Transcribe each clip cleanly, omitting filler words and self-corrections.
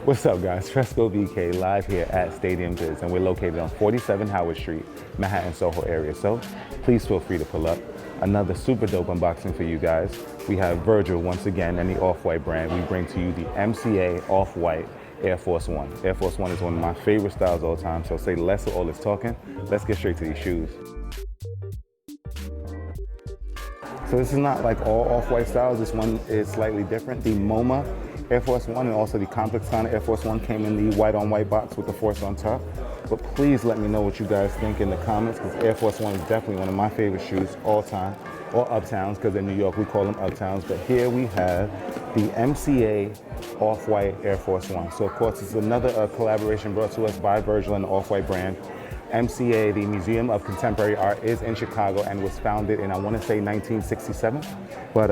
What's up guys, Fresco VK live here at Stadium Goods, and we're located on 47 Howard Street, Manhattan, Soho area. So please feel free to pull up. Another super dope unboxing for you guys. We have Virgil once again and the Off-White brand. We bring to you the MCA Off-White AF1. Air Force One is one of my favorite styles of all time, so say less of all this talking. Let's get straight to these shoes. So this is not like all Off-White styles. This one is slightly different. The MoMA Air Force One and also the Complex Con Air Force One came in the white on white box with the Force on top. But please let me know what you guys think in the comments, because Air Force One is definitely one of my favorite shoes all time, or Uptowns, because in New York we call them Uptowns. But here we have the MCA Off-White Air Force One. So of course it's another collaboration brought to us by Virgil and the Off-White brand. MCA, the Museum of Contemporary Art, is in Chicago and was founded in, I want to say, 1967. But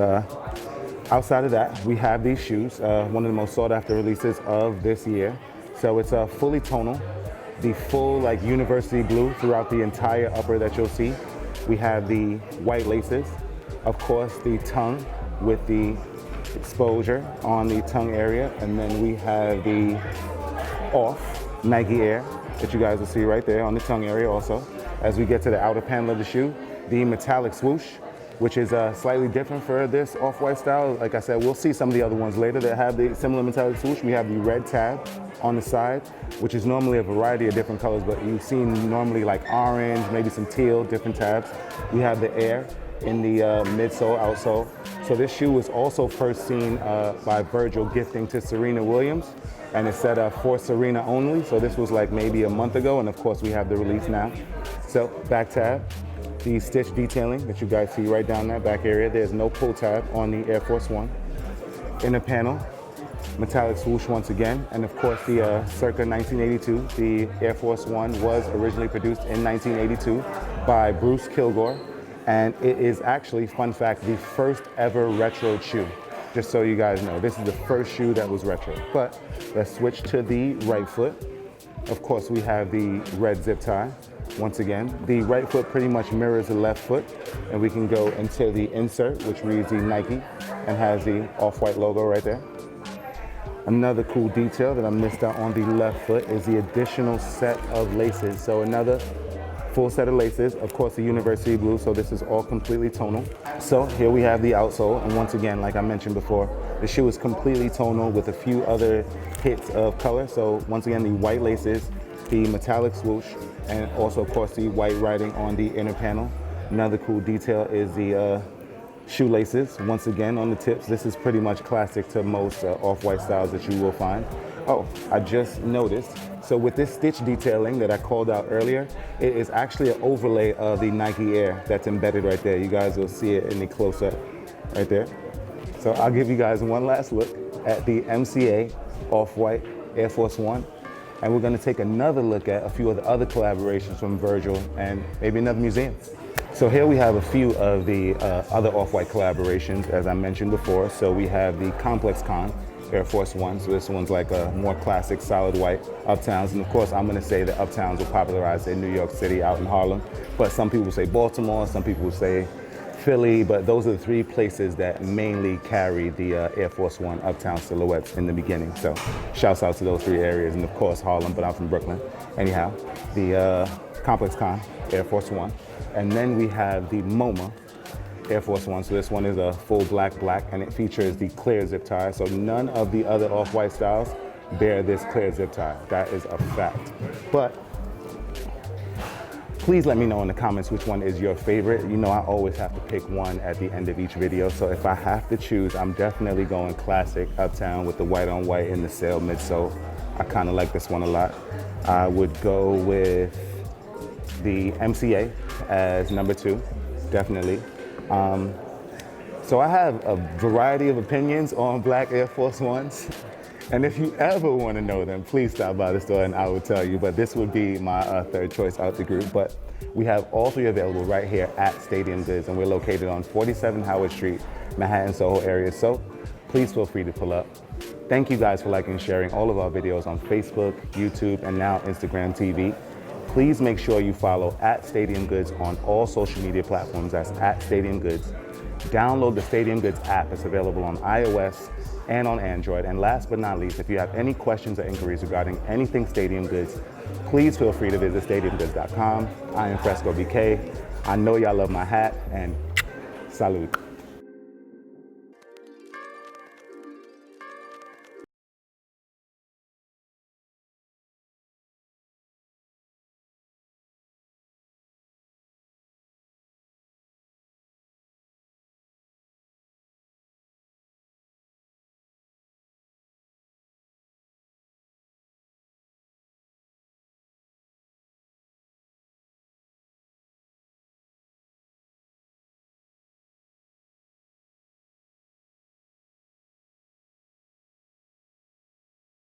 outside of that, we have these shoes, one of the most sought after releases of this year. So it's fully tonal, the full like university blue throughout the entire upper that you'll see. We have the white laces, of course the tongue with the exposure on the tongue area, and then we have the off Nike Air that you guys will see right there on the tongue area also. As we get to the outer panel of the shoe, the metallic swoosh, which is slightly different for this Off-White style. Like I said, we'll see some of the other ones later that have the similar metallic swoosh. We have the red tab on the side, which is normally a variety of different colors, but you've seen normally like orange, maybe some teal, different tabs. We have the air in the midsole, outsole. So this shoe was also first seen by Virgil gifting to Serena Williams, and it said for Serena only. So this was like maybe a month ago, and of course we have the release now. So back tab, the stitch detailing that you guys see right down that back area. There's no pull tab on the Air Force One. Inner panel, metallic swoosh once again, and of course the circa 1982, the Air Force One was originally produced in 1982 by Bruce Kilgore, and it is actually, fun fact, the first ever retro shoe. Just so you guys know, this is the first shoe that was retro. But let's switch to the right foot. Of course, we have the red zip tie. Once again, the right foot pretty much mirrors the left foot, and we can go into the insert, which reads the Nike and has the Off-White logo right there. Another cool detail that I missed out on the left foot is the additional set of laces. So another full set of laces, of course the university blue, so this is all completely tonal. So here we have the outsole, and once again, like I mentioned before, the shoe is completely tonal with a few other hits of color. So once again, the white laces, the metallic swoosh, and also of course the white writing on the inner panel. Another cool detail is the shoelaces, once again on the tips. This is pretty much classic to most Off-White styles that you will find. Oh, I just noticed, so with this stitch detailing that I called out earlier, it is actually an overlay of the Nike Air that's embedded right there. You guys will see it in the close-up right there. So I'll give you guys one last look at the MCA Off-White Air Force One, and we're gonna take another look at a few of the other collaborations from Virgil and maybe another museum. So here we have a few of the other Off-White collaborations, as I mentioned before. So we have the Complex Con Air Force One. So this one's like a more classic solid white Uptowns. And of course, I'm gonna say that Uptowns were popularized in New York City, out in Harlem. But some people say Baltimore, some people say Philly, but those are the three places that mainly carry the Air Force One Uptown silhouettes in the beginning. So shouts out to those three areas, and of course Harlem, but I'm from Brooklyn. Anyhow, the Complex Con Air Force One. And then we have the MoMA Air Force One. So this one is a full black, and it features the clear zip tie. So none of the other Off-White styles bear this clear zip tie. That is a fact. But please let me know in the comments which one is your favorite. You know I always have to pick one at the end of each video. So if I have to choose, I'm definitely going classic Uptown with the white on white in the sail midsole. I kind of like this one a lot. I would go with the MCA as number 2, definitely. So I have a variety of opinions on black Air Force Ones. And if you ever want to know them, please stop by the store and I will tell you. But this would be my third choice out the group. But we have all three available right here at Stadium Goods, and we're located on 47 Howard Street, Manhattan, Soho area. So please feel free to pull up. Thank you guys for liking and sharing all of our videos on Facebook, YouTube, and now Instagram TV. Please make sure you follow @Stadium Goods on all social media platforms. That's @Stadium Goods. Download the Stadium Goods app. It's available on iOS and on Android. And last but not least, if you have any questions or inquiries regarding anything Stadium Goods, please feel free to visit stadiumgoods.com. I am Fresco BK. I know y'all love my hat, and salud.